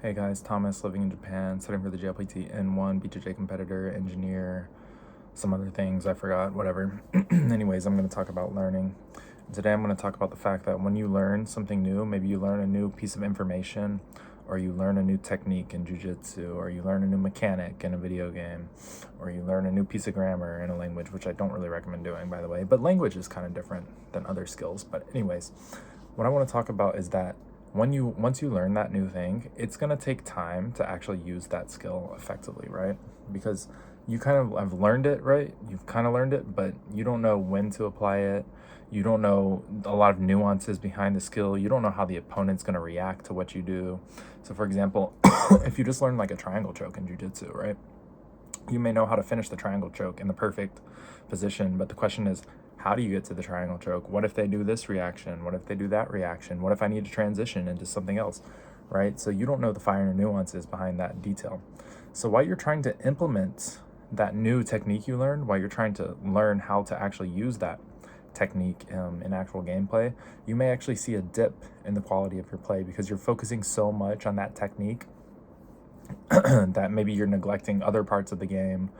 Hey guys, Thomas, living in Japan, studying for the JLPT N1, BJJ competitor, engineer, some other things, I forgot, whatever. Anyways, I'm going to talk about learning. Today I'm going to talk about the fact that when you learn something new, maybe you learn a new piece of information, or you learn a new technique in jiu-jitsu, or you learn a new mechanic in a video game, or you learn a new piece of grammar in a language, which I don't really recommend doing, by the way, but language is kind of different than other skills. But anyways, what I want to talk about is that once you learn that new thing, it's going to take time to actually use that skill effectively, right? Because you kind of have learned it, right? You've kind of learned it, but you don't know when to apply it. You don't know a lot of nuances behind the skill. You don't know how the opponent's going to react to what you do. So for example, if you just learn like a triangle choke in jiu-jitsu, right? You may know how to finish the triangle choke in the perfect position, but the question is, how do you get to the triangle choke? What if they do this reaction? What if they do that reaction? What if I need to transition into something else, right? So you don't know the finer nuances behind that detail. So while you're trying to implement that new technique you learned, while you're trying to learn how to actually use that technique in actual gameplay, you may actually see a dip in the quality of your play because you're focusing so much on that technique that maybe you're neglecting other parts of the game,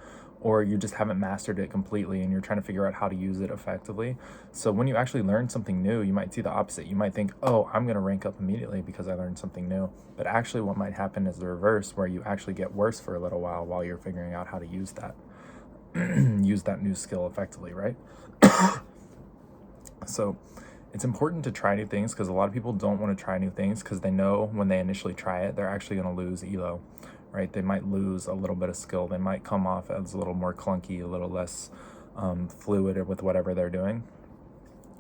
or you just haven't mastered it completely and you're trying to figure out how to use it effectively. So when you actually learn something new, you might see the opposite. You might think, oh, I'm going to rank up immediately because I learned something new. But actually what might happen is the reverse, where you actually get worse for a little while you're figuring out how to use that use that new skill effectively, right? So it's important to try new things because a lot of people don't want to try new things because they know when they initially try it, they're actually going to lose elo, right? They might lose a little bit of skill. They might come off as a little more clunky, a little less fluid with whatever they're doing.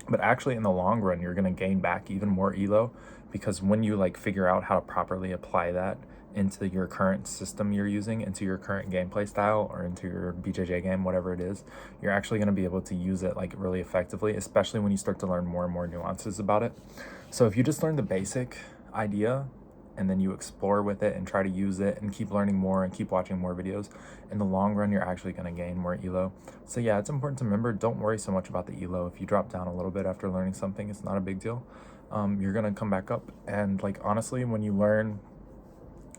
But actually in the long run, you're going to gain back even more elo because when you like figure out how to properly apply that into your current system you're using, into your current gameplay style, or into your BJJ game, whatever it is, you're actually going to be able to use it like really effectively, especially when you start to learn more and more nuances about it. So if you just learn the basic idea and then you explore with it and try to use it and keep learning more and keep watching more videos, in the long run, you're actually going to gain more elo. So yeah, it's important to remember, don't worry so much about the elo. If you drop down a little bit after learning something, it's not a big deal. You're going to come back up. And like, honestly, when you learn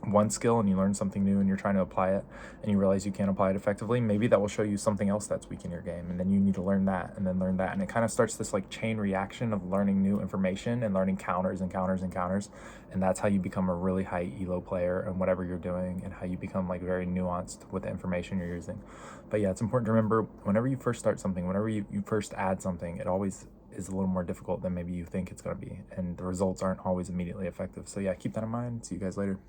one skill and you learn something new and you're trying to apply it and you realize you can't apply it effectively, maybe that will show you something else that's weak in your game, and then you need to learn that and then learn that, and it kind of starts this like chain reaction of learning new information and learning counters and counters and counters, and that's how you become a really high elo player and whatever you're doing, and how you become like very nuanced with the information you're using. But yeah, it's important to remember, whenever you first start something, whenever you first add something, it always is a little more difficult than maybe you think it's going to be, and the results aren't always immediately effective. So yeah, keep that in mind. See you guys later.